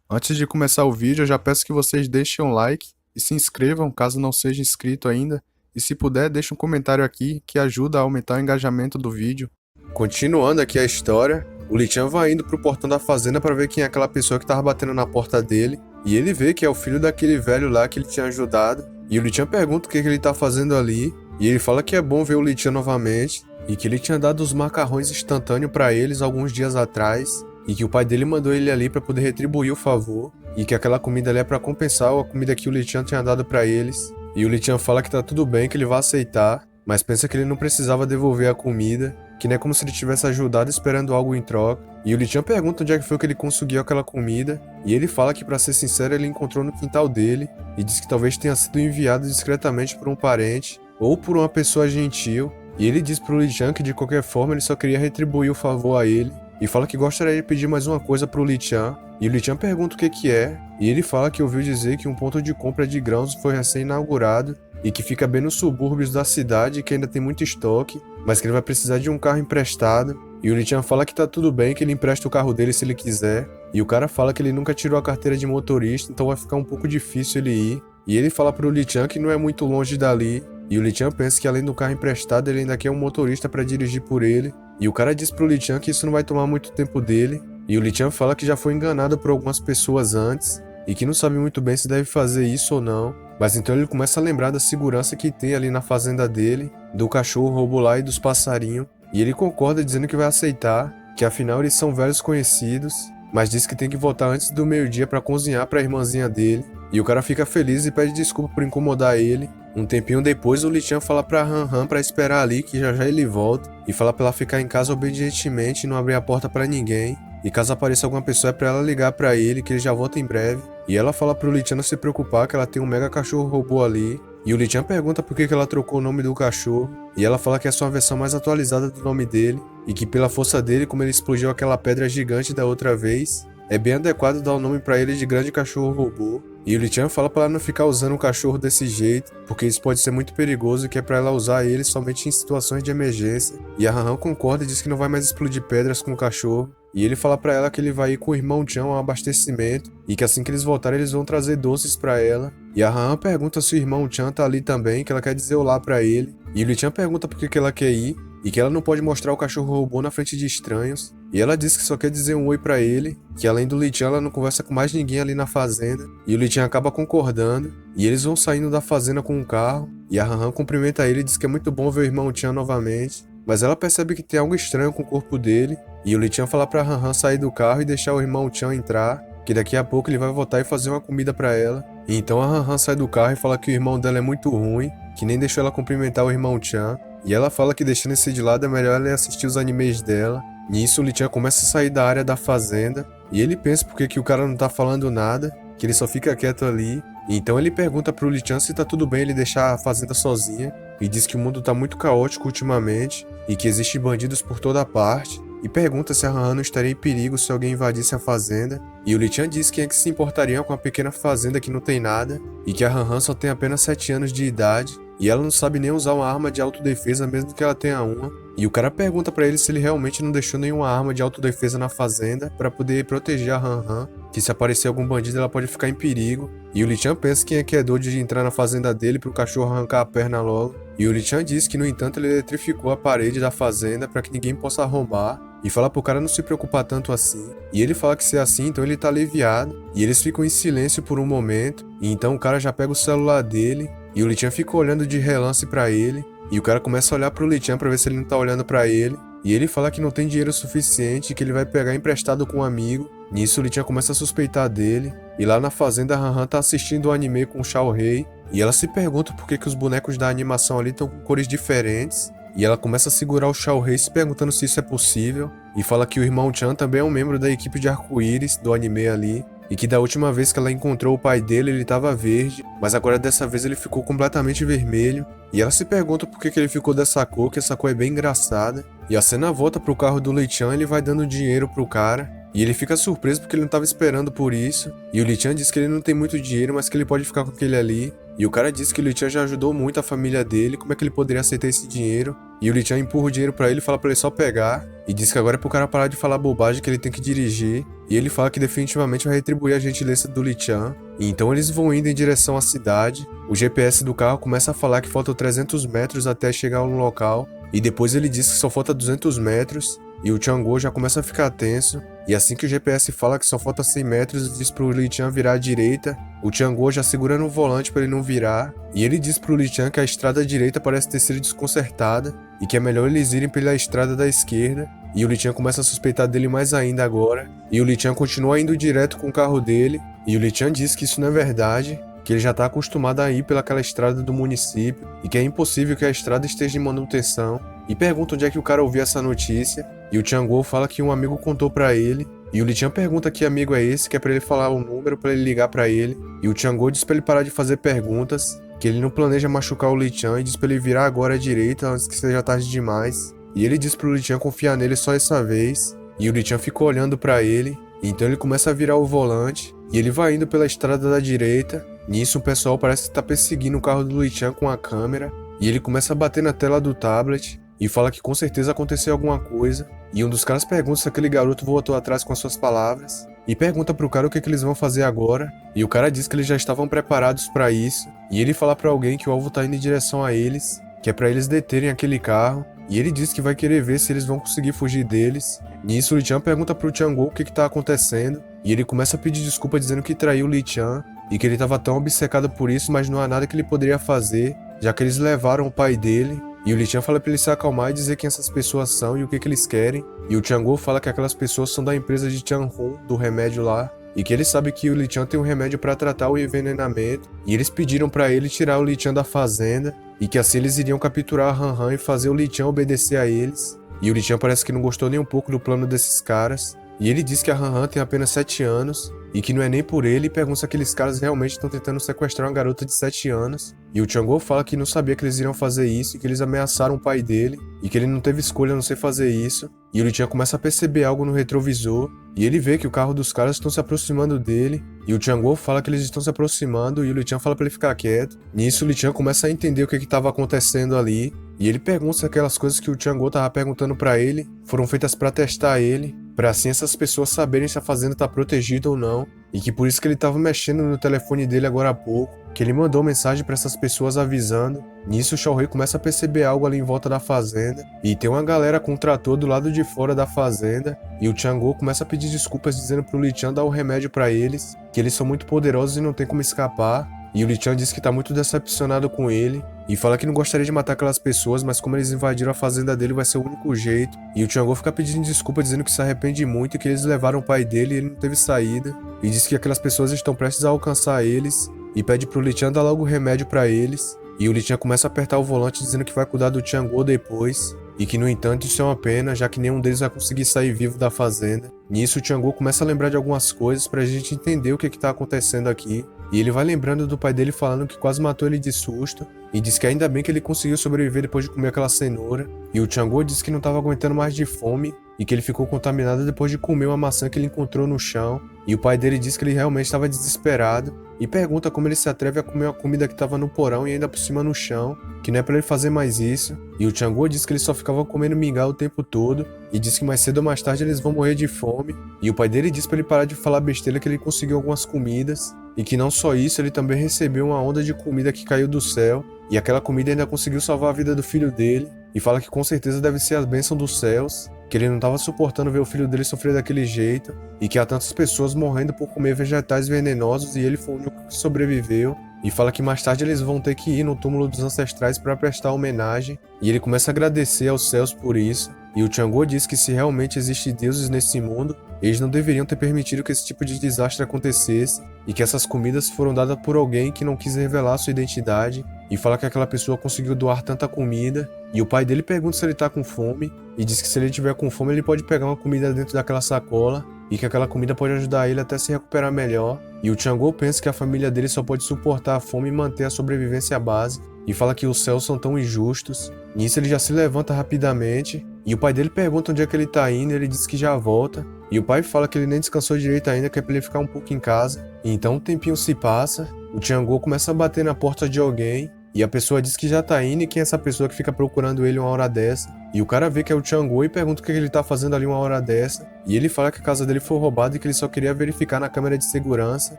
Antes de começar o vídeo, eu já peço que vocês deixem um like e se inscrevam caso não seja inscrito ainda. E se puder, deixe um comentário aqui que ajuda a aumentar o engajamento do vídeo. Continuando aqui a história, o Lichan vai indo pro portão da fazenda para ver quem é aquela pessoa que tava batendo na porta dele. E ele vê que é o filho daquele velho lá que ele tinha ajudado. E o Lichan pergunta o que ele tá fazendo ali. E ele fala que é bom ver o Lichan novamente. E que ele tinha dado os macarrões instantâneos para eles alguns dias atrás. E que o pai dele mandou ele ali para poder retribuir o favor. E que aquela comida ali é para compensar a comida que o Lichan tinha dado para eles. E o Lichan fala que tá tudo bem, que ele vai aceitar. Mas pensa que ele não precisava devolver a comida, que não é como se ele tivesse ajudado esperando algo em troca. E o Lichan pergunta onde é que foi que ele conseguiu aquela comida, e ele fala que, pra ser sincero, ele encontrou no quintal dele, e diz que talvez tenha sido enviado discretamente por um parente, ou por uma pessoa gentil, e ele diz pro Lichan que de qualquer forma ele só queria retribuir o favor a ele, e fala que gostaria de pedir mais uma coisa pro Lichan, e o Lichan pergunta o que que é, e ele fala que ouviu dizer que um ponto de compra de grãos foi recém-inaugurado, e que fica bem nos subúrbios da cidade, que ainda tem muito estoque, mas que ele vai precisar de um carro emprestado. E o Lichan fala que tá tudo bem, que ele empresta o carro dele se ele quiser. E o cara fala que ele nunca tirou a carteira de motorista, então vai ficar um pouco difícil ele ir. E ele fala pro Lichan que não é muito longe dali. E o Lichan pensa que além do carro emprestado, ele ainda quer um motorista para dirigir por ele. E o cara diz pro Lichan que isso não vai tomar muito tempo dele. E o Lichan fala que já foi enganado por algumas pessoas antes e que não sabe muito bem se deve fazer isso ou não. Mas então ele começa a lembrar da segurança que tem ali na fazenda dele, do cachorro robô lá e dos passarinhos. E ele concorda dizendo que vai aceitar, que afinal eles são velhos conhecidos, mas diz que tem que voltar antes do meio-dia para cozinhar para a irmãzinha dele. E o cara fica feliz e pede desculpa por incomodar ele. Um tempinho depois, o Lichan fala pra Han Han pra esperar ali, que já já ele volta, e fala pra ela ficar em casa obedientemente e não abrir a porta pra ninguém. E caso apareça alguma pessoa é pra ela ligar pra ele, que ele já volta em breve. E ela fala pro Lichan não se preocupar, que ela tem um mega cachorro robô ali. E o Lichan pergunta por que ela trocou o nome do cachorro, e ela fala que é só uma versão mais atualizada do nome dele, e que pela força dele, como ele explodiu aquela pedra gigante da outra vez, é bem adequado dar o nome pra ele de grande cachorro robô. E o Lichan fala pra ela não ficar usando o cachorro desse jeito, porque isso pode ser muito perigoso e que é pra ela usar ele somente em situações de emergência. E a Han Han concorda e diz que não vai mais explodir pedras com o cachorro. E ele fala pra ela que ele vai ir com o irmão Chan ao abastecimento e que assim que eles voltarem eles vão trazer doces pra ela. E a Han Han pergunta se o irmão Chan tá ali também, que ela quer dizer olá pra ele. E o Lichan pergunta por que ela quer ir e que ela não pode mostrar o cachorro robô na frente de estranhos. E ela diz que só quer dizer um oi pra ele, que além do Lichan ela não conversa com mais ninguém ali na fazenda. E o Lichan acaba concordando, e eles vão saindo da fazenda com um carro, e a Han Han cumprimenta ele e diz que é muito bom ver o irmão Chan novamente. Mas ela percebe que tem algo estranho com o corpo dele, e o Lichan fala pra Han Han sair do carro e deixar o irmão Chan entrar, que daqui a pouco ele vai voltar e fazer uma comida pra ela. E então a Han Han sai do carro e fala que o irmão dela é muito ruim, que nem deixou ela cumprimentar o irmão Chan, e ela fala que deixando esse de lado é melhor ela ir assistir os animes dela. Nisso o Lichan começa a sair da área da fazenda, e ele pensa porque que o cara não tá falando nada, que ele só fica quieto ali. E então ele pergunta pro Lichan se tá tudo bem ele deixar a fazenda sozinha, e diz que o mundo tá muito caótico ultimamente, e que existem bandidos por toda parte, e pergunta se a Han Han não estaria em perigo se alguém invadisse a fazenda. E o Lichan diz quem é que se importaria com a pequena fazenda que não tem nada, e que a Han Han só tem apenas 7 anos de idade, e ela não sabe nem usar uma arma de autodefesa mesmo que ela tenha uma. E o cara pergunta pra ele se ele realmente não deixou nenhuma arma de autodefesa na fazenda pra poder proteger a Han Han, que se aparecer algum bandido ela pode ficar em perigo. E o Lichan pensa quem é que é doido de entrar na fazenda dele pro cachorro arrancar a perna logo. E o Lichan diz que no entanto ele eletrificou a parede da fazenda pra que ninguém possa arrombar, e fala pro cara não se preocupar tanto assim. E ele fala que se é assim, então ele tá aliviado, e eles ficam em silêncio por um momento, e então o cara já pega o celular dele, e o Lichan fica olhando de relance pra ele, e o cara começa a olhar pro Lichan pra ver se ele não tá olhando pra ele, e ele fala que não tem dinheiro suficiente e que ele vai pegar emprestado com um amigo. Nisso o Lichan começa a suspeitar dele, e lá na fazenda a Han Han tá assistindo o anime com o Shao Rei, e ela se pergunta por que os bonecos da animação ali estão com cores diferentes, e ela começa a segurar o Shao Rei se perguntando se isso é possível, e fala que o irmão Chan também é um membro da equipe de arco-íris do anime ali, e que da última vez que ela encontrou o pai dele ele estava verde, mas agora dessa vez ele ficou completamente vermelho, e ela se pergunta por que ele ficou dessa cor, que essa cor é bem engraçada, e a cena volta pro carro do Lichan e ele vai dando dinheiro pro cara, e ele fica surpreso porque ele não estava esperando por isso, e o Lichan diz que ele não tem muito dinheiro, mas que ele pode ficar com aquele ali, e o cara diz que o Lichan já ajudou muito a família dele, como é que ele poderia aceitar esse dinheiro? E o Li Chan empurra o dinheiro pra ele e fala pra ele só pegar. E diz que agora é pro cara parar de falar bobagem, que ele tem que dirigir. E ele fala que definitivamente vai retribuir a gentileza do Li Chan. E então eles vão indo em direção à cidade. O GPS do carro começa a falar que faltam 300 metros até chegar no local. E depois ele diz que só falta 200 metros. E o Chang'o já começa a ficar tenso. E assim que o GPS fala que só falta 100 metros, diz pro Li Chan virar à direita. O Chang'o já segura no volante para ele não virar. E ele diz pro Li Chan que a estrada direita parece ter sido desconcertada e que é melhor eles irem pela estrada da esquerda. E o Li Chan começa a suspeitar dele mais ainda agora. E o Li Chan continua indo direto com o carro dele. E o Li Chan diz que isso não é verdade, que ele já está acostumado a ir pelaquela estrada do município e que é impossível que a estrada esteja em manutenção. E pergunta onde é que o cara ouviu essa notícia. E o Chang'o fala que um amigo contou pra ele. E o Li Chan pergunta que amigo é esse, que é pra ele falar o número pra ele ligar pra ele. E o Chang'o diz pra ele parar de fazer perguntas, que ele não planeja machucar o Li Chan e diz pra ele virar agora à direita antes que seja tarde demais. E ele diz pro Li Chan confiar nele só essa vez. E o Li Chan ficou olhando pra ele. E então ele começa a virar o volante. E ele vai indo pela estrada da direita. Nisso o pessoal parece estar perseguindo o carro do Li Chan com a câmera. E ele começa a bater na tela do tablet. E fala que com certeza aconteceu alguma coisa. E um dos caras pergunta se aquele garoto voltou atrás com as suas palavras. E pergunta pro cara o que eles vão fazer agora. E o cara diz que eles já estavam preparados pra isso. E ele fala pra alguém que o alvo tá indo em direção a eles, que é pra eles deterem aquele carro. E ele diz que vai querer ver se eles vão conseguir fugir deles. Nisso o Li Chan pergunta pro Chang'o o que tá acontecendo. E ele começa a pedir desculpa dizendo que traiu o Li Chan. E que ele tava tão obcecado por isso, mas não há nada que ele poderia fazer, já que eles levaram o pai dele. E o Li Chan fala pra ele se acalmar e dizer quem essas pessoas são e o que eles querem. E o Chang'o fala que aquelas pessoas são da empresa de Changhong, do remédio lá. E que ele sabe que o Li Chan tem um remédio pra tratar o envenenamento. E eles pediram pra ele tirar o Li Chan da fazenda. E que assim eles iriam capturar a Han Han e fazer o Li Chan obedecer a eles. E o Li Chan parece que não gostou nem um pouco do plano desses caras. E ele diz que a Han Han tem apenas 7 anos. E que não é nem por ele, e pergunta se aqueles caras realmente estão tentando sequestrar uma garota de 7 anos. E o Chang'o fala que não sabia que eles iriam fazer isso e que eles ameaçaram o pai dele e que ele não teve escolha a não ser fazer isso. E o Li Chan começa a perceber algo no retrovisor e ele vê que o carro dos caras estão se aproximando dele. E o Chang'o fala que eles estão se aproximando e o Li Chan fala pra ele ficar quieto. Nisso o Li Chan começa a entender o que estava acontecendo ali. E ele pergunta se aquelas coisas que o Chang'o tava perguntando pra ele foram feitas pra testar ele, pra assim essas pessoas saberem se a fazenda tá protegida ou não, e que por isso que ele tava mexendo no telefone dele agora há pouco, que ele mandou mensagem pra essas pessoas avisando. Nisso o Xiaohui começa a perceber algo ali em volta da fazenda, e tem uma galera com um trator do lado de fora da fazenda, e o Chang'o começa a pedir desculpas dizendo pro Li Chan dar o remédio pra eles, que eles são muito poderosos e não tem como escapar. E o Li Chan diz que tá muito decepcionado com ele e fala que não gostaria de matar aquelas pessoas, mas como eles invadiram a fazenda dele vai ser o único jeito. E o Chang'o fica pedindo desculpa dizendo que se arrepende muito e que eles levaram o pai dele e ele não teve saída. E diz que aquelas pessoas estão prestes a alcançar eles e pede pro Li Chan dar logo o remédio pra eles. E o Li Chan começa a apertar o volante dizendo que vai cuidar do Chang'o depois. E que no entanto isso é uma pena, já que nenhum deles vai conseguir sair vivo da fazenda. Nisso o Chang'o começa a lembrar de algumas coisas pra gente entender o que tá acontecendo aqui. E ele vai lembrando do pai dele falando que quase matou ele de susto. E diz que ainda bem que ele conseguiu sobreviver depois de comer aquela cenoura. E o Chang'o diz que não estava aguentando mais de fome e que ele ficou contaminado depois de comer uma maçã que ele encontrou no chão. E o pai dele diz que ele realmente estava desesperado e pergunta como ele se atreve a comer uma comida que estava no porão e ainda por cima no chão, que não é para ele fazer mais isso. E o Chang'o diz que ele só ficava comendo mingau o tempo todo e diz que mais cedo ou mais tarde eles vão morrer de fome. E o pai dele diz para ele parar de falar besteira, que ele conseguiu algumas comidas e que não só isso, ele também recebeu uma onda de comida que caiu do céu e aquela comida ainda conseguiu salvar a vida do filho dele. E fala que com certeza deve ser a bênção dos céus, que ele não estava suportando ver o filho dele sofrer daquele jeito e que há tantas pessoas morrendo por comer vegetais venenosos e ele foi o único que sobreviveu. E fala que mais tarde eles vão ter que ir no túmulo dos ancestrais para prestar homenagem e ele começa a agradecer aos céus por isso. E o Chang'o diz que se realmente existem deuses nesse mundo, eles não deveriam ter permitido que esse tipo de desastre acontecesse e que essas comidas foram dadas por alguém que não quis revelar sua identidade. E fala que aquela pessoa conseguiu doar tanta comida. E o pai dele pergunta se ele tá com fome e diz que se ele tiver com fome ele pode pegar uma comida dentro daquela sacola e que aquela comida pode ajudar ele até se recuperar melhor. E o Chang'o pensa que a família dele só pode suportar a fome e manter a sobrevivência base. E fala que os céus são tão injustos. Nisso ele já se levanta rapidamente. E o pai dele pergunta onde é que ele tá indo e ele diz que já volta. E o pai fala que ele nem descansou direito ainda, que é pra ele ficar um pouco em casa. E então um tempinho se passa. O Chang'o começa a bater na porta de alguém. e a pessoa diz que já tá indo e quem é essa pessoa que fica procurando ele uma hora dessa. E o cara vê que é o Chang'o e pergunta o que ele tá fazendo ali uma hora dessa. E ele fala que a casa dele foi roubada e que ele só queria verificar na câmera de segurança.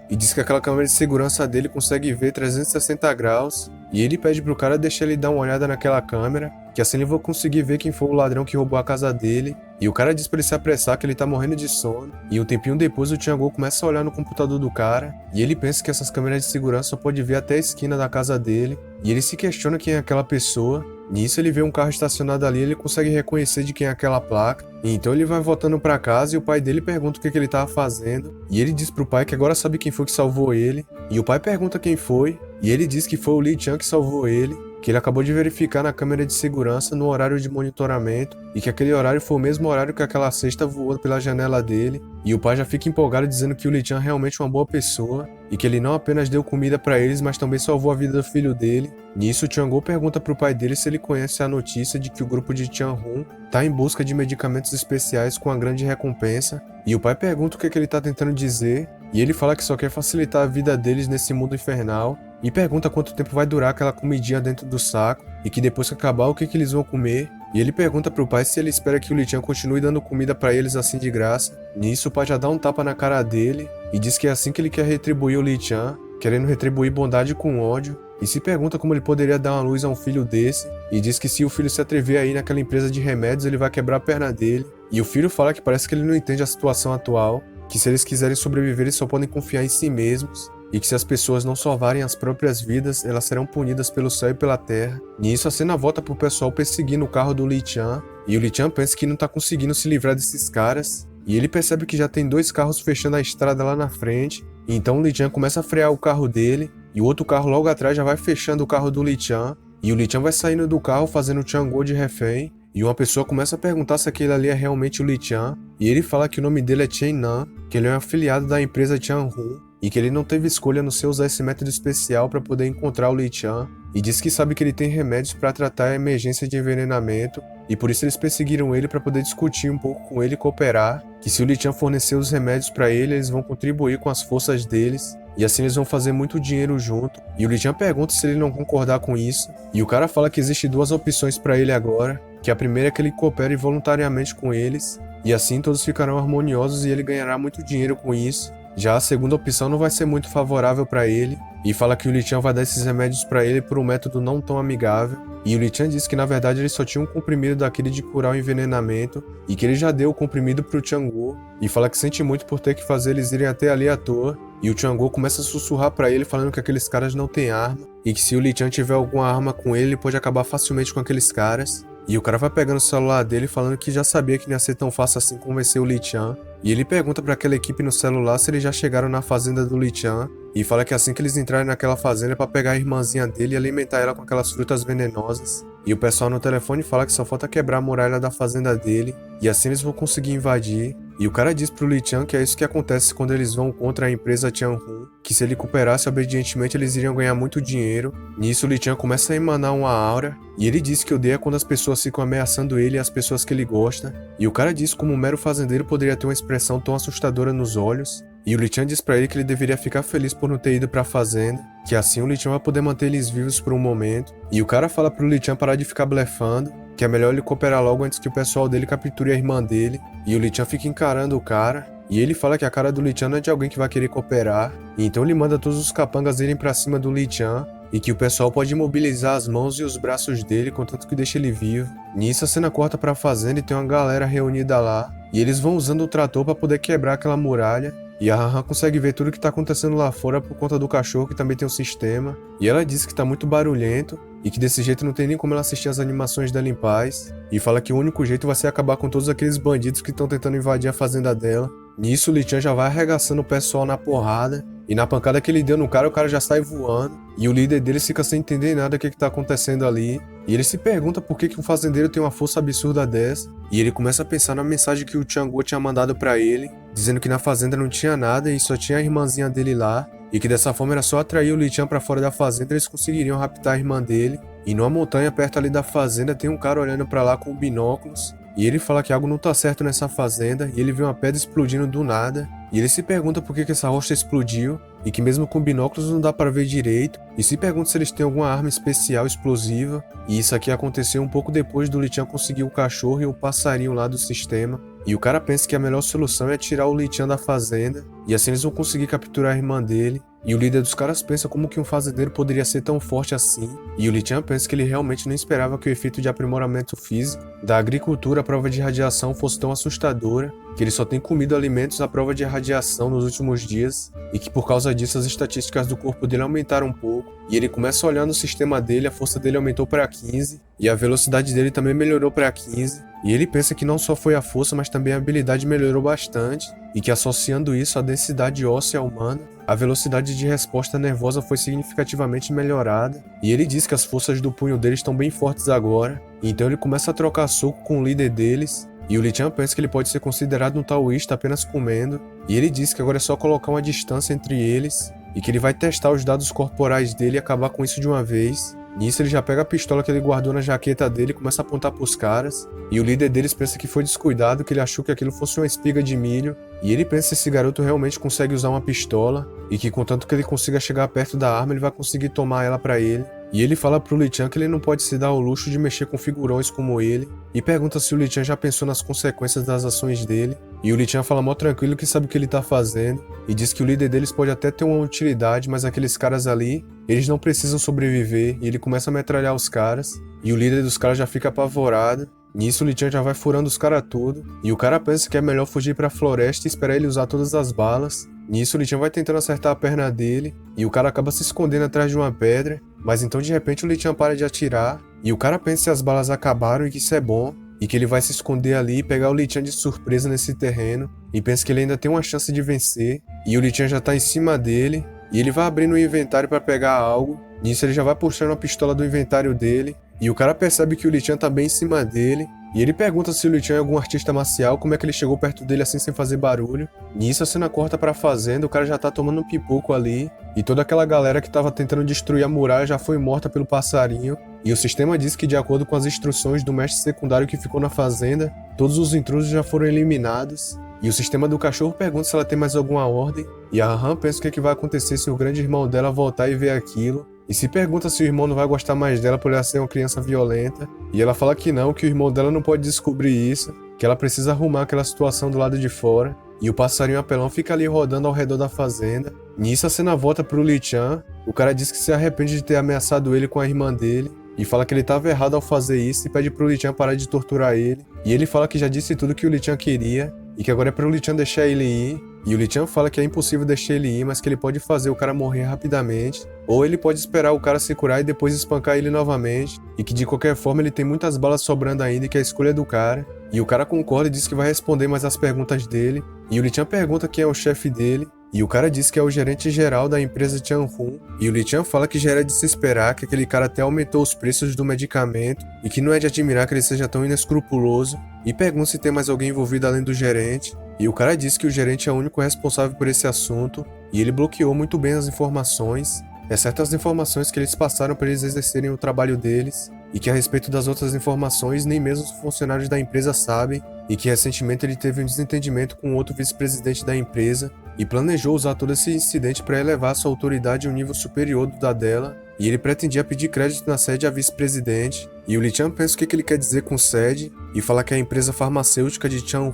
E diz que aquela câmera de segurança dele consegue ver 360 graus. E ele pede pro cara deixar ele dar uma olhada naquela câmera, que assim ele vai conseguir ver quem foi o ladrão que roubou a casa dele. E o cara diz pra ele se apressar, que ele tá morrendo de sono. E um tempinho depois o Chang'o começa a olhar no computador do cara. E ele pensa que essas câmeras de segurança só pode ver até a esquina da casa dele. E ele se questiona quem é aquela pessoa. Nisso ele vê um carro estacionado ali e ele consegue reconhecer de quem é aquela placa. E então ele vai voltando pra casa e o pai dele pergunta o que ele tava fazendo. E ele diz pro pai que agora sabe quem foi que salvou ele. E o pai pergunta quem foi. E ele diz que foi o Li Chan que salvou ele, que ele acabou de verificar na câmera de segurança no horário de monitoramento e que aquele horário foi o mesmo horário que aquela cesta voou pela janela dele. E o pai já fica empolgado dizendo que o Li Chan é realmente uma boa pessoa e que ele não apenas deu comida pra eles, mas também salvou a vida do filho dele. Nisso, o Chang'o pergunta pro pai dele se ele conhece a notícia de que o grupo de Tianhun tá em busca de medicamentos especiais com uma grande recompensa. E o pai pergunta o que ele tá tentando dizer, e ele fala que só quer facilitar a vida deles nesse mundo infernal, e pergunta quanto tempo vai durar aquela comidinha dentro do saco, e que depois que acabar o que eles vão comer. E ele pergunta pro pai se ele espera que o Li Chan continue dando comida pra eles assim de graça. Nisso o pai já dá um tapa na cara dele, e diz que é assim que ele quer retribuir o Li Chan, querendo retribuir bondade com ódio, e se pergunta como ele poderia dar uma luz a um filho desse, e diz que se o filho se atrever a ir naquela empresa de remédios ele vai quebrar a perna dele. E o filho fala que parece que ele não entende a situação atual, que se eles quiserem sobreviver eles só podem confiar em si mesmos, e que se as pessoas não salvarem as próprias vidas, elas serão punidas pelo céu e pela terra. Nisso a cena volta pro pessoal perseguindo o carro do Li Chan, e o Li Chan pensa que não tá conseguindo se livrar desses caras, e ele percebe que já tem 2 carros fechando a estrada lá na frente, e então o Li Chan começa a frear o carro dele, e o outro carro logo atrás já vai fechando o carro do Li Chan, e o Li Chan vai saindo do carro fazendo o Chang'o de refém, e uma pessoa começa a perguntar se aquele ali é realmente o Li Chan, e ele fala que o nome dele é Chen Nan, que ele é um afiliado da empresa Tianhun, e que ele não teve escolha no seu usar esse método especial para poder encontrar o Li Chan, e diz que sabe que ele tem remédios para tratar a emergência de envenenamento, e por isso eles perseguiram ele para poder discutir um pouco com ele e cooperar, que se o Li Chan fornecer os remédios para ele, eles vão contribuir com as forças deles, e assim eles vão fazer muito dinheiro junto. E o Li Chan pergunta se ele não concordar com isso, e o cara fala que existe 2 opções para ele agora, que a primeira é que ele coopere voluntariamente com eles, e assim todos ficarão harmoniosos e ele ganhará muito dinheiro com isso. Já a segunda opção não vai ser muito favorável para ele, e fala que o Li Chan vai dar esses remédios para ele por um método não tão amigável, e o Li Chan diz que na verdade ele só tinha um comprimido daquele de curar o envenenamento, e que ele já deu o comprimido pro Chang'o, e fala que sente muito por ter que fazer eles irem até ali à toa, e o Chang'o começa a sussurrar para ele falando que aqueles caras não têm arma, e que se o Li Chan tiver alguma arma com ele pode acabar facilmente com aqueles caras. E o cara vai pegando o celular dele falando que já sabia que não ia ser tão fácil assim convencer o Li Chan. E ele pergunta para aquela equipe no celular se eles já chegaram na fazenda do Li Chan. E fala que assim que eles entrarem naquela fazenda é pra pegar a irmãzinha dele e alimentar ela com aquelas frutas venenosas. E o pessoal no telefone fala que só falta quebrar a muralha da fazenda dele. E assim eles vão conseguir invadir. E o cara diz pro Li Chan que é isso que acontece quando eles vão contra a empresa Tianhun, que se ele cooperasse obedientemente eles iriam ganhar muito dinheiro. Nisso o Li Chan começa a emanar uma aura, e ele diz que odeia quando as pessoas ficam ameaçando ele e as pessoas que ele gosta. E o cara diz como um mero fazendeiro poderia ter uma expressão tão assustadora nos olhos. E o Li Chan diz pra ele que ele deveria ficar feliz por não ter ido pra fazenda, que assim o Li Chan vai poder manter eles vivos por um momento. E o cara fala pro Li Chan parar de ficar blefando, que é melhor ele cooperar logo antes que o pessoal dele capture a irmã dele. E o Li Chan fica encarando o cara, e ele fala que a cara do Li Chan não é de alguém que vai querer cooperar, e então ele manda todos os capangas irem pra cima do Li Chan, e que o pessoal pode imobilizar as mãos e os braços dele, contanto que deixa ele vivo. Nisso a cena corta pra fazenda e tem uma galera reunida lá, e eles vão usando o trator pra poder quebrar aquela muralha. E a Han consegue ver tudo que tá acontecendo lá fora por conta do cachorro que também tem um sistema. E ela diz que tá muito barulhento e que desse jeito não tem nem como ela assistir as animações dela em paz. E fala que o único jeito vai ser acabar com todos aqueles bandidos que estão tentando invadir a fazenda dela. Nisso o Li Chan já vai arregaçando o pessoal na porrada. E na pancada que ele deu no cara, o cara já sai voando. E o líder deles fica sem entender nada do que tá acontecendo ali. E ele se pergunta por que um fazendeiro tem uma força absurda dessa. E ele começa a pensar na mensagem que o Chang'o tinha mandado pra ele, dizendo que na fazenda não tinha nada e só tinha a irmãzinha dele lá. E que dessa forma era só atrair o Li Chan pra fora da fazenda e eles conseguiriam raptar a irmã dele. E numa montanha perto ali da fazenda tem um cara olhando pra lá com binóculos. E ele fala que algo não tá certo nessa fazenda, e ele vê uma pedra explodindo do nada. e ele se pergunta por que essa rocha explodiu e que mesmo com binóculos não dá para ver direito, e se pergunta se eles têm alguma arma especial explosiva, e isso aqui aconteceu um pouco depois do Lee Chan conseguir o cachorro e o passarinho lá do sistema, e o cara pensa que a melhor solução é tirar o Lee Chan da fazenda, e assim eles vão conseguir capturar a irmã dele, e o líder dos caras pensa como que um fazendeiro poderia ser tão forte assim, e o Lee Chan pensa que ele realmente não esperava que o efeito de aprimoramento físico da agricultura à prova de radiação fosse tão assustadora, que ele só tem comido alimentos à prova de radiação nos últimos dias, e que por causa disso as estatísticas do corpo dele aumentaram um pouco, e ele começa a olhar no sistema dele, a força dele aumentou para 15, e a velocidade dele também melhorou para 15, e ele pensa que não só foi a força, mas também a habilidade melhorou bastante, e que associando isso à densidade óssea humana, a velocidade de resposta nervosa foi significativamente melhorada, e ele diz que as forças do punho dele estão bem fortes agora, então ele começa a trocar soco com o líder deles, e o Lee Chan pensa que ele pode ser considerado um taoísta apenas comendo, e ele diz que agora é só colocar uma distância entre eles, e que ele vai testar os dados corporais dele e acabar com isso de uma vez. Nisso ele já pega a pistola que ele guardou na jaqueta dele e começa a apontar pros caras, e o líder deles pensa que foi descuidado, que ele achou que aquilo fosse uma espiga de milho, e ele pensa que esse garoto realmente consegue usar uma pistola, e que contanto que ele consiga chegar perto da arma ele vai conseguir tomar ela pra ele. E ele fala pro Lee Chan que ele não pode se dar ao luxo de mexer com figurões como ele, e pergunta se o Lee Chan já pensou nas consequências das ações dele, e o Lee Chan fala mó tranquilo que sabe o que ele tá fazendo, e diz que o líder deles pode até ter uma utilidade, mas aqueles caras ali, eles não precisam sobreviver, e ele começa a metralhar os caras, e o líder dos caras já fica apavorado. Nisso o Lee Chan já vai furando os caras tudo, e o cara pensa que é melhor fugir pra floresta e esperar ele usar todas as balas. Nisso o Lee Chan vai tentando acertar a perna dele, e o cara acaba se escondendo atrás de uma pedra, mas então de repente o Lee Chan para de atirar, e o cara pensa que as balas acabaram e que isso é bom, e que ele vai se esconder ali e pegar o Lee Chan de surpresa nesse terreno, e pensa que ele ainda tem uma chance de vencer, e o Lee Chan já tá em cima dele, e ele vai abrindo o inventário para pegar algo. Nisso ele já vai puxando a pistola do inventário dele, e o cara percebe que o Lee Chan tá bem em cima dele, e ele pergunta se o Lee Chan é algum artista marcial, como é que ele chegou perto dele assim sem fazer barulho. Nisso a cena corta pra fazenda, o cara já tá tomando um pipoco ali, e toda aquela galera que tava tentando destruir a muralha já foi morta pelo passarinho, e o sistema diz que de acordo com as instruções do mestre secundário que ficou na fazenda, todos os intrusos já foram eliminados. E o sistema do cachorro pergunta se ela tem mais alguma ordem, e a Han pensa o que é que vai acontecer se o grande irmão dela voltar e ver aquilo, e se pergunta se o irmão não vai gostar mais dela por ela ser uma criança violenta, e ela fala que não, que o irmão dela não pode descobrir isso, que ela precisa arrumar aquela situação do lado de fora, e o passarinho apelão fica ali rodando ao redor da fazenda. Nisso a cena volta pro Lee Chan, o cara diz que se arrepende de ter ameaçado ele com a irmã dele, e fala que ele estava errado ao fazer isso e pede pro Lee Chan parar de torturar ele, e ele fala que já disse tudo que o Lee Chan queria, e que agora é pro Lee Chan deixar ele ir, e o Lee Chan fala que é impossível deixar ele ir, mas que ele pode fazer o cara morrer rapidamente, ou ele pode esperar o cara se curar e depois espancar ele novamente, e que de qualquer forma ele tem muitas balas sobrando ainda e que a escolha é do cara, e o cara concorda e diz que vai responder mais as perguntas dele, e o Lee Chan pergunta quem é o chefe dele, e o cara diz que é o gerente geral da empresa Tianhun, e o Lee Chan fala que já era de se esperar, que aquele cara até aumentou os preços do medicamento, e que não é de admirar que ele seja tão inescrupuloso, e pergunta se tem mais alguém envolvido além do gerente, e o cara diz que o gerente é o único responsável por esse assunto, e ele bloqueou muito bem as informações, exceto as informações que eles passaram para eles exercerem o trabalho deles, e que a respeito das outras informações nem mesmo os funcionários da empresa sabem, e que recentemente ele teve um desentendimento com outro vice-presidente da empresa, e planejou usar todo esse incidente para elevar sua autoridade a um nível superior do da dela, e ele pretendia pedir crédito na sede a vice-presidente, e o Lee Chan pensa o que ele quer dizer com sede, e fala que a empresa farmacêutica de Tianhun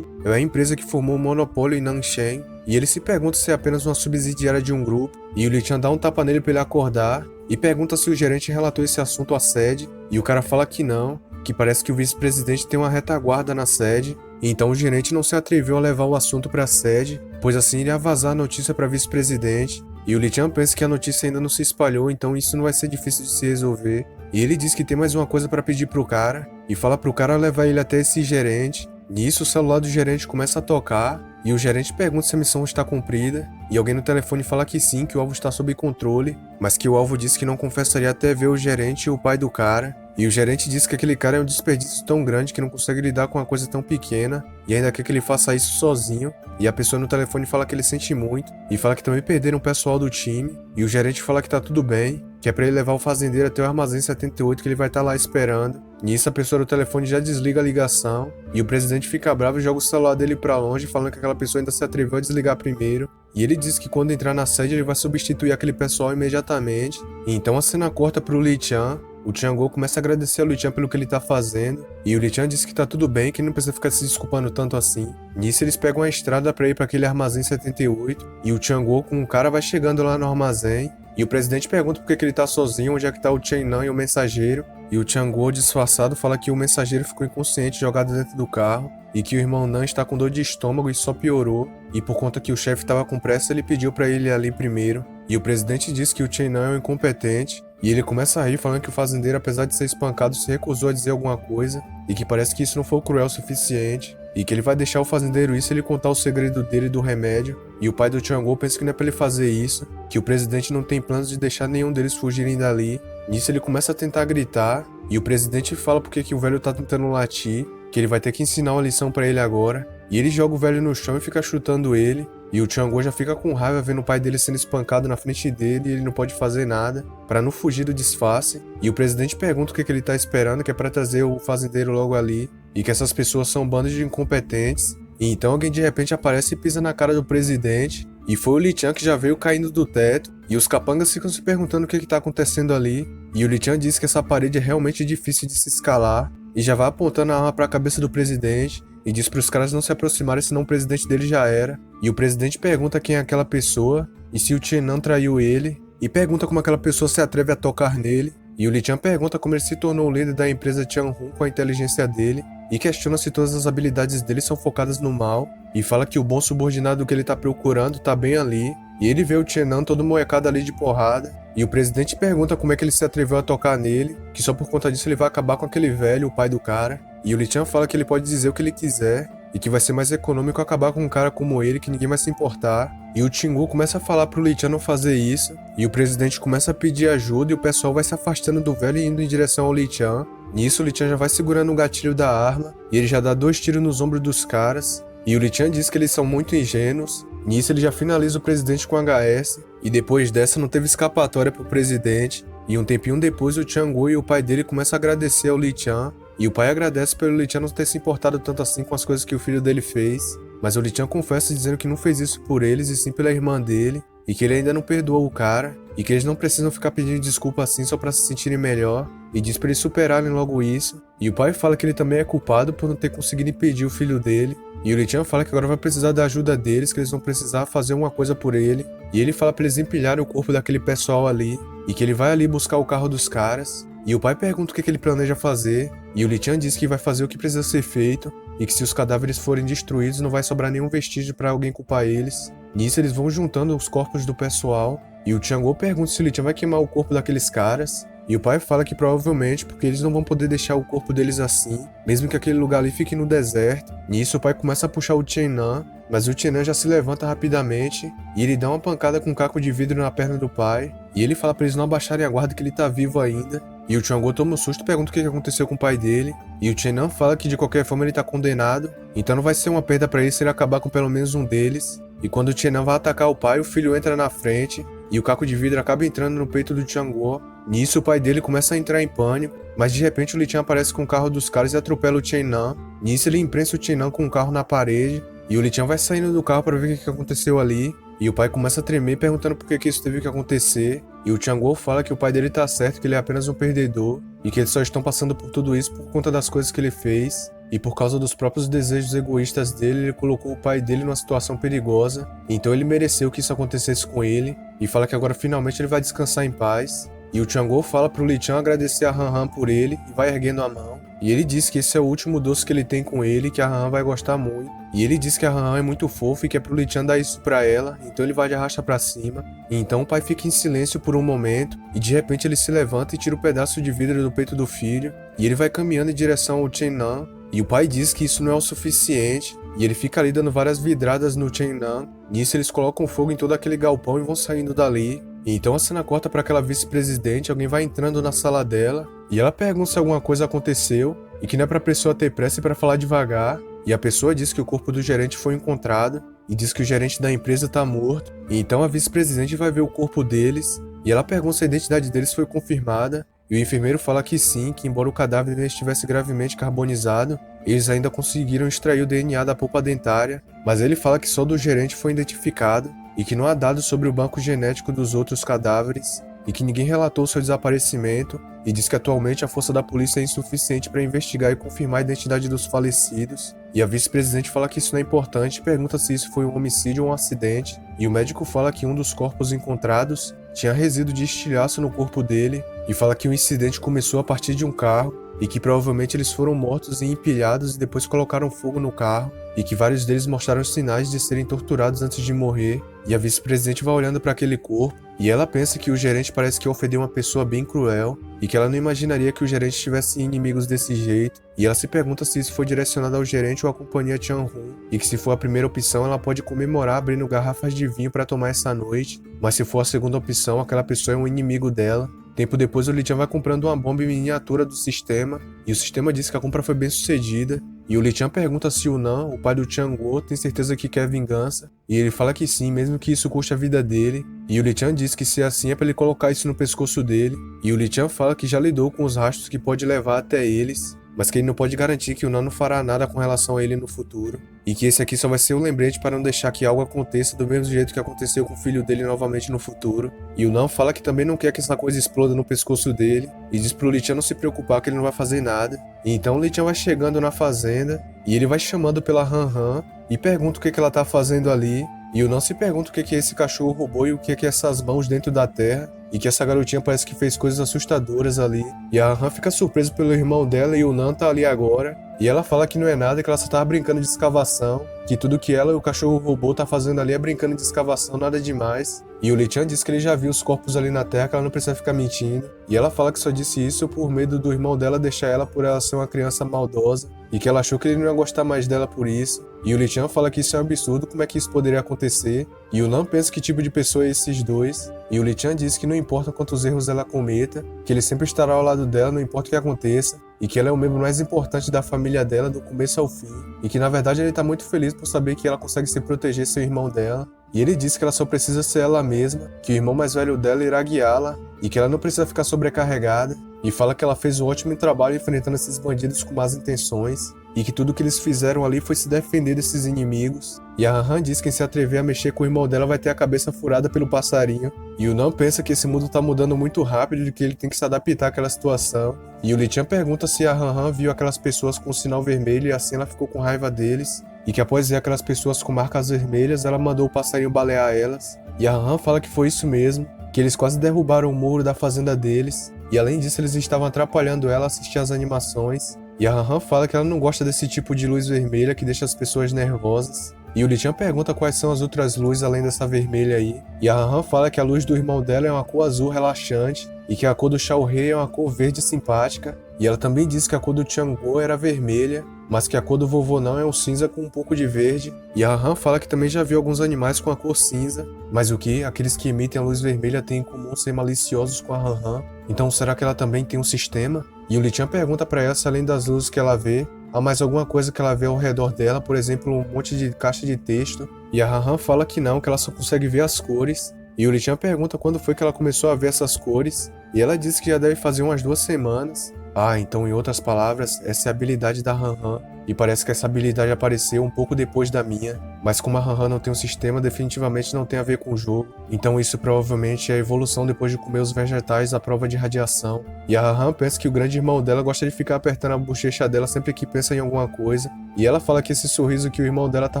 é a empresa que formou o monopólio em Nanshan, e ele se pergunta se é apenas uma subsidiária de um grupo, e o Lee Chan dá um tapa nele para ele acordar, e pergunta se o gerente relatou esse assunto à sede, e o cara fala que não, que parece que o vice-presidente tem uma retaguarda na sede, e então o gerente não se atreveu a levar o assunto para a sede, pois assim iria vazar a notícia para vice-presidente, e o Lee Chan pensa que a notícia ainda não se espalhou, então isso não vai ser difícil de se resolver, e ele diz que tem mais uma coisa para pedir pro cara, e fala pro cara levar ele até esse gerente. Nisso o celular do gerente começa a tocar, e o gerente pergunta se a missão está cumprida, e alguém no telefone fala que sim, que o alvo está sob controle, mas que o alvo disse que não confessaria até ver o gerente e o pai do cara, E o gerente diz que aquele cara é um desperdício tão grande que não consegue lidar com uma coisa tão pequena e ainda quer que ele faça isso sozinho. E a pessoa no telefone fala que ele sente muito e fala que também perderam o pessoal do time. E o gerente fala que tá tudo bem, que é pra ele levar o fazendeiro até o armazém 78 que ele vai estar lá esperando. Nisso a pessoa do telefone já desliga a ligação e o presidente fica bravo e joga o celular dele pra longe, falando que aquela pessoa ainda se atreveu a desligar primeiro. E ele diz que quando entrar na sede ele vai substituir aquele pessoal imediatamente. E então a cena corta pro Lee Chan. O Tiangô começa a agradecer ao Lee Chan pelo que ele tá fazendo, e o Lee Chan diz que tá tudo bem, que não precisa ficar se desculpando tanto assim. Nisso eles pegam a estrada pra ir pra aquele armazém 78, e o Tiangô com um cara vai chegando lá no armazém, e o presidente pergunta por que ele tá sozinho, onde é que tá o Chen Nan e o mensageiro, e o Tiangô disfarçado fala que o mensageiro ficou inconsciente jogado dentro do carro, e que o irmão Nan está com dor de estômago e só piorou, e por conta que o chefe estava com pressa ele pediu pra ele ir ali primeiro, e o presidente diz que o Chen Nan é um incompetente, e ele começa a rir falando que o fazendeiro, apesar de ser espancado, se recusou a dizer alguma coisa, e que parece que isso não foi cruel o suficiente, e que ele vai deixar o fazendeiro isso e ele contar o segredo dele do remédio, e o pai do Tiangô pensa que não é pra ele fazer isso, que o presidente não tem planos de deixar nenhum deles fugirem dali. Nisso ele começa a tentar gritar, e o presidente fala porque que o velho tá tentando latir, que ele vai ter que ensinar uma lição pra ele agora, e ele joga o velho no chão e fica chutando ele, e o Tiangô já fica com raiva vendo o pai dele sendo espancado na frente dele e ele não pode fazer nada pra não fugir do disfarce. E o presidente pergunta o que ele tá esperando, que é pra trazer o fazendeiro logo ali, e que essas pessoas são bandos de incompetentes. E então alguém de repente aparece e pisa na cara do presidente, e foi o Lee Chan que já veio caindo do teto, e os capangas ficam se perguntando o que tá acontecendo ali, e o Lee Chan diz que essa parede é realmente difícil de se escalar, e já vai apontando a arma pra cabeça do presidente, e diz para os caras não se aproximarem, senão o presidente dele já era. E o presidente pergunta quem é aquela pessoa, e se o Chen Nan traiu ele, e pergunta como aquela pessoa se atreve a tocar nele. E o Lee Chan pergunta como ele se tornou o líder da empresa Tianhun com a inteligência dele, e questiona se todas as habilidades dele são focadas no mal, e fala que o bom subordinado que ele tá procurando tá bem ali, e ele vê o Chen Nan todo moecado ali de porrada, e o presidente pergunta como é que ele se atreveu a tocar nele, que só por conta disso ele vai acabar com aquele velho, o pai do cara. E o Lee Chan fala que ele pode dizer o que ele quiser, e que vai ser mais econômico acabar com um cara como ele, que ninguém vai se importar. E o Tiangô começa a falar pro Lee Chan não fazer isso, e o presidente começa a pedir ajuda e o pessoal vai se afastando do velho e indo em direção ao Lee Chan. Nisso o Lee Chan já vai segurando o gatilho da arma, e ele já dá 2 tiros nos ombros dos caras, e o Lee Chan diz que eles são muito ingênuos. Nisso ele já finaliza o presidente com HS, e depois dessa não teve escapatória pro presidente, e um tempinho depois o Tiangô e o pai dele começam a agradecer ao Lee Chan, e o pai agradece pelo Lee Chan não ter se importado tanto assim com as coisas que o filho dele fez, mas o Lee Chan confessa dizendo que não fez isso por eles e sim pela irmã dele, e que ele ainda não perdoou o cara, e que eles não precisam ficar pedindo desculpa assim só pra se sentirem melhor, e diz pra eles superarem logo isso. E o pai fala que ele também é culpado por não ter conseguido impedir o filho dele, e o Lee Chan fala que agora vai precisar da ajuda deles, que eles vão precisar fazer uma coisa por ele, e ele fala pra eles empilharem o corpo daquele pessoal ali, e que ele vai ali buscar o carro dos caras. E o pai pergunta o que ele planeja fazer, e o Lee Chan diz que vai fazer o que precisa ser feito, e que se os cadáveres forem destruídos não vai sobrar nenhum vestígio pra alguém culpar eles. Nisso eles vão juntando os corpos do pessoal, e o Tiangô pergunta se o Lee Chan vai queimar o corpo daqueles caras, e o pai fala que provavelmente porque eles não vão poder deixar o corpo deles assim, mesmo que aquele lugar ali fique no deserto. Nisso o pai começa a puxar o Chen Nan, mas o Chen Nan já se levanta rapidamente, e ele dá uma pancada com um caco de vidro na perna do pai, e ele fala pra eles não abaixarem a guarda que ele tá vivo ainda. E o Tiangô toma um susto e pergunta o que aconteceu com o pai dele, e o Chen Nan fala que de qualquer forma ele tá condenado, então não vai ser uma perda pra ele se ele acabar com pelo menos um deles. E quando o Chen Nan vai atacar o pai, o filho entra na frente, e o caco de vidro acaba entrando no peito do Tiangô. Nisso o pai dele começa a entrar em pânico, mas de repente o Lee Chan aparece com o carro dos caras e atropela o Chen Nan. Nisso ele imprensa o Chen Nan com o carro na parede, e o Lee Chan vai saindo do carro para ver o que aconteceu ali, e o pai começa a tremer perguntando por que isso teve que acontecer, e o Tiangô fala que o pai dele tá certo, que ele é apenas um perdedor, e que eles só estão passando por tudo isso por conta das coisas que ele fez, e por causa dos próprios desejos egoístas dele, ele colocou o pai dele numa situação perigosa, então ele mereceu que isso acontecesse com ele, e fala que agora finalmente ele vai descansar em paz. E o Tiangô fala pro Lee Chan agradecer a Han Han por ele e vai erguendo a mão. E ele diz que esse é o último doce que ele tem com ele, que a Han Han vai gostar muito. E ele diz que a Han Han é muito fofa e que é pro Lee Chan dar isso pra ela, então ele vai de arrasta pra cima. E então o pai fica em silêncio por um momento, e de repente ele se levanta e tira um pedaço de vidro do peito do filho, e ele vai caminhando em direção ao Chen Nan. E o pai diz que isso não é o suficiente, e ele fica ali dando várias vidradas no Chen Nan. Nisso eles colocam fogo em todo aquele galpão e vão saindo dali. E então a cena corta para aquela vice-presidente, alguém vai entrando na sala dela e ela pergunta se alguma coisa aconteceu e que não é pra pessoa ter pressa e para falar devagar. E a pessoa diz que o corpo do gerente foi encontrado e diz que o gerente da empresa tá morto. E então a vice-presidente vai ver o corpo deles e ela pergunta se a identidade deles foi confirmada. E o enfermeiro fala que sim, que embora o cadáver ainda estivesse gravemente carbonizado, eles ainda conseguiram extrair o DNA da polpa dentária, mas ele fala que só do gerente foi identificado e que não há dados sobre o banco genético dos outros cadáveres e que ninguém relatou seu desaparecimento e diz que atualmente a força da polícia é insuficiente para investigar e confirmar a identidade dos falecidos. E a vice-presidente fala que isso não é importante e pergunta se isso foi um homicídio ou um acidente, e o médico fala que um dos corpos encontrados tinha resíduo de estilhaço no corpo dele e fala que o incidente começou a partir de um carro e que provavelmente eles foram mortos e empilhados e depois colocaram fogo no carro e que vários deles mostraram sinais de serem torturados antes de morrer. E a vice-presidente vai olhando para aquele corpo e ela pensa que o gerente parece que ofendeu uma pessoa bem cruel e que ela não imaginaria que o gerente tivesse inimigos desse jeito, e ela se pergunta se isso foi direcionado ao gerente ou à companhia Chan-Hun, e que se for a primeira opção ela pode comemorar abrindo garrafas de vinho para tomar essa noite, mas se for a segunda opção aquela pessoa é um inimigo dela. Tempo depois o Li Chan vai comprando uma bomba em miniatura do sistema, e o sistema diz que a compra foi bem sucedida, e o Li Chan pergunta se o Nan, o pai do Chang-Guo, tem certeza que quer vingança, e ele fala que sim, mesmo que isso custe a vida dele, e o Li Chan diz que se é assim é pra ele colocar isso no pescoço dele, e o Li Chan fala que já lidou com os rastros que pode levar até eles, mas que ele não pode garantir que o Nan não fará nada com relação a ele no futuro, e que esse aqui só vai ser um lembrete para não deixar que algo aconteça do mesmo jeito que aconteceu com o filho dele novamente no futuro. E o Nan fala que também não quer que essa coisa exploda no pescoço dele, e diz pro Li Chan não se preocupar que ele não vai fazer nada. E então o Li Chan vai chegando na fazenda, e ele vai chamando pela Han Han, e pergunta o que ela tá fazendo ali, e o Nan se pergunta o que é esse cachorro robô e o que é essas mãos dentro da terra, e que essa garotinha parece que fez coisas assustadoras ali. E a Han fica surpresa pelo irmão dela e o Nan tá ali agora. E ela fala que não é nada, que ela só tava brincando de escavação, que tudo que ela e o cachorro robô tá fazendo ali é brincando de escavação, nada demais. E o Li Chan diz que ele já viu os corpos ali na terra, que ela não precisa ficar mentindo. E ela fala que só disse isso por medo do irmão dela deixar ela por ela ser uma criança maldosa, e que ela achou que ele não ia gostar mais dela por isso. E o Li Chan fala que isso é um absurdo, como é que isso poderia acontecer? E o Nan pensa que tipo de pessoa é esses dois. E o Li Chan diz que não importa quantos erros ela cometa, que ele sempre estará ao lado dela, não importa o que aconteça, e que ela é o membro mais importante da família dela do começo ao fim, e que na verdade ele tá muito feliz por saber que ela consegue se proteger seu irmão dela. E ele diz que ela só precisa ser ela mesma, que o irmão mais velho dela irá guiá-la, e que ela não precisa ficar sobrecarregada, e fala que ela fez um ótimo trabalho enfrentando esses bandidos com más intenções, e que tudo que eles fizeram ali foi se defender desses inimigos. E a Han Han diz que quem se atrever a mexer com o irmão dela vai ter a cabeça furada pelo passarinho. E o Nan pensa que esse mundo tá mudando muito rápido e que ele tem que se adaptar àquela situação. E o Li Chan pergunta se a Han Han viu aquelas pessoas com o sinal vermelho e assim ela ficou com raiva deles. E que após ver aquelas pessoas com marcas vermelhas, ela mandou o passarinho balear elas. E a Han Han fala que foi isso mesmo, que eles quase derrubaram o muro da fazenda deles. E além disso eles estavam atrapalhando ela a assistir as animações. E a Han Han fala que ela não gosta desse tipo de luz vermelha que deixa as pessoas nervosas. E o Li Chan pergunta quais são as outras luzes além dessa vermelha aí. E a Han Han fala que a luz do irmão dela é uma cor azul relaxante e que a cor do Shao Rei é uma cor verde simpática. E ela também diz que a cor do Chang-Guo era vermelha, mas que a cor do vovô não é um cinza com um pouco de verde. E a Han Han fala que também já viu alguns animais com a cor cinza, mas o que? Aqueles que emitem a luz vermelha têm em comum ser maliciosos com a Han Han. Então será que ela também tem um sistema? E o Li Chan pergunta pra ela se além das luzes que ela vê, há mais alguma coisa que ela vê ao redor dela, por exemplo, um monte de caixa de texto. E a Han Han fala que não, que ela só consegue ver as cores. E o Li Chan pergunta quando foi que ela começou a ver essas cores, e ela diz que já deve fazer umas 2 semanas. Ah, então em outras palavras, essa é a habilidade da Han Han, e parece que essa habilidade apareceu um pouco depois da minha, mas como a Han Han não tem um sistema, definitivamente não tem a ver com o jogo, então isso provavelmente é a evolução depois de comer os vegetais à prova de radiação. E a Han Han pensa que o grande irmão dela gosta de ficar apertando a bochecha dela sempre que pensa em alguma coisa, e ela fala que esse sorriso que o irmão dela tá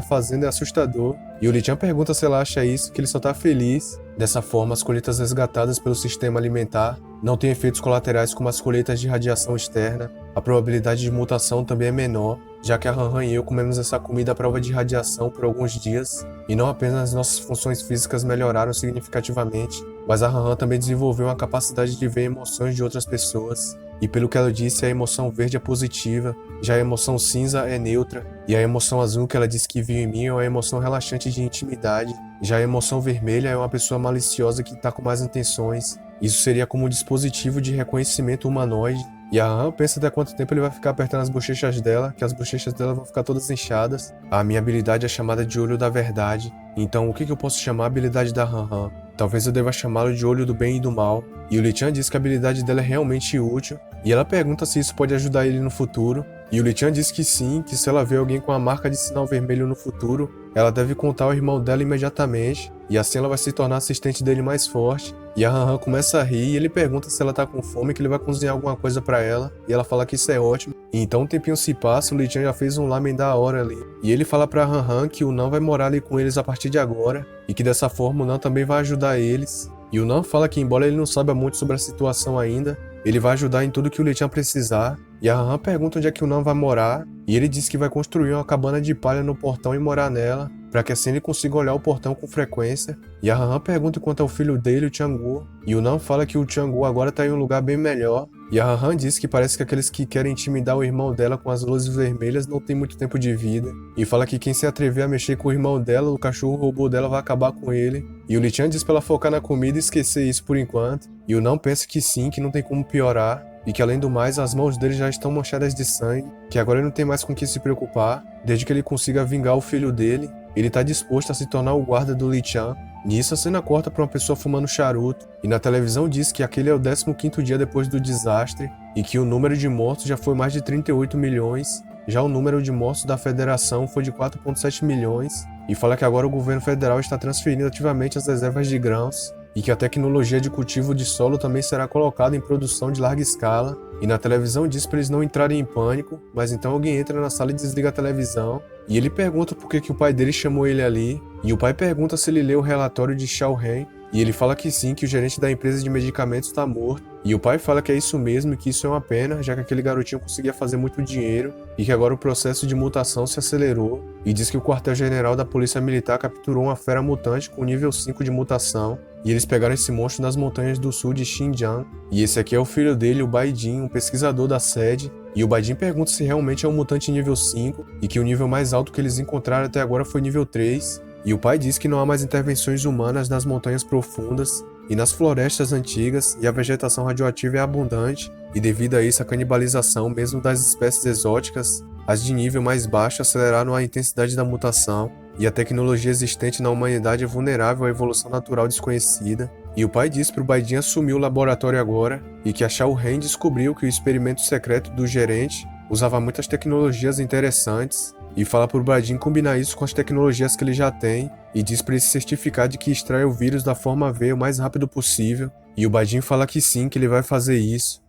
fazendo é assustador, e o Li Chan pergunta se ela acha isso, que ele só tá feliz. Dessa forma, as colheitas resgatadas pelo sistema alimentar não têm efeitos colaterais como as colheitas de radiação externa. A probabilidade de mutação também é menor, já que a Han Han e eu comemos essa comida à prova de radiação por alguns dias, e não apenas nossas funções físicas melhoraram significativamente, mas a Han Han também desenvolveu uma capacidade de ver emoções de outras pessoas. E pelo que ela disse, a emoção verde é positiva, já a emoção cinza é neutra, e a emoção azul que ela disse que viu em mim é uma emoção relaxante de intimidade. Já a emoção vermelha é uma pessoa maliciosa que tá com más intenções. Isso seria como um dispositivo de reconhecimento humanoide. E a Han pensa até quanto tempo ele vai ficar apertando as bochechas dela, que as bochechas dela vão ficar todas inchadas. A minha habilidade é chamada de Olho da Verdade. Então o que eu posso chamar a habilidade da Han? Talvez eu deva chamá-lo de Olho do Bem e do Mal. E o Li-chan diz que a habilidade dela é realmente útil. E ela pergunta se isso pode ajudar ele no futuro. E o Li-chan diz que sim, que se ela vê alguém com a marca de sinal vermelho no futuro, ela deve contar ao irmão dela imediatamente, e assim ela vai se tornar assistente dele mais forte. E a Han começa a rir e ele pergunta se ela tá com fome, que ele vai cozinhar alguma coisa pra ela, e ela fala que isso é ótimo. E então um tempinho se passa, o Li-chan já fez um lamen da hora ali. E ele fala pra Han que o Nan vai morar ali com eles a partir de agora, e que dessa forma o Nan também vai ajudar eles. E o Nan fala que embora ele não saiba muito sobre a situação ainda, ele vai ajudar em tudo que o Li-chan precisar. E a Han pergunta onde é que o Nan vai morar, e ele diz que vai construir uma cabana de palha no portão e morar nela, para que assim ele consiga olhar o portão com frequência. E a Han pergunta quanto ao filho dele, o Chang-woo, e o Nan fala que o Chang-woo agora tá em um lugar bem melhor. E a Han diz que parece que aqueles que querem intimidar o irmão dela com as luzes vermelhas não tem muito tempo de vida. E fala que quem se atrever a mexer com o irmão dela, o cachorro robô dela vai acabar com ele. E o Li-chan diz pra ela focar na comida e esquecer isso por enquanto. E o Nan pensa que sim, que não tem como piorar. E que além do mais, as mãos dele já estão manchadas de sangue, que agora ele não tem mais com o que se preocupar, desde que ele consiga vingar o filho dele, ele tá disposto a se tornar o guarda do Li-chan. Nisso a cena corta pra uma pessoa fumando charuto, e na televisão diz que aquele é o 15º dia depois do desastre, e que o número de mortos já foi mais de 38 milhões, já o número de mortos da federação foi de 4,7 milhões, e fala que agora o governo federal está transferindo ativamente as reservas de grãos, e que a tecnologia de cultivo de solo também será colocada em produção de larga escala. E na televisão diz para eles não entrarem em pânico, mas então alguém entra na sala e desliga a televisão. E ele pergunta por que o pai dele chamou ele ali, e o pai pergunta se ele leu o relatório de Xiao Ren, e ele fala que sim, que o gerente da empresa de medicamentos está morto. E o pai fala que é isso mesmo e que isso é uma pena, já que aquele garotinho conseguia fazer muito dinheiro e que agora o processo de mutação se acelerou. E diz que o quartel-general da polícia militar capturou uma fera mutante com nível 5 de mutação. E eles pegaram esse monstro nas montanhas do sul de Xinjiang. E esse aqui é o filho dele, o Baidin, um pesquisador da sede. E o Baidin pergunta se realmente é um mutante nível 5 e que o nível mais alto que eles encontraram até agora foi nível 3. E o pai diz que não há mais intervenções humanas nas montanhas profundas e nas florestas antigas, e a vegetação radioativa é abundante, e devido a isso a canibalização mesmo das espécies exóticas, as de nível mais baixo aceleraram a intensidade da mutação, e a tecnologia existente na humanidade é vulnerável à evolução natural desconhecida. E o pai diz para o Baidin assumir o laboratório agora, e que a Xiao Ren descobriu que o experimento secreto do gerente usava muitas tecnologias interessantes, e fala pro Baidin combinar isso com as tecnologias que ele já tem, e diz para ele se certificar de que extrai o vírus da forma V o mais rápido possível. E o Baidin fala que sim, que ele vai fazer isso.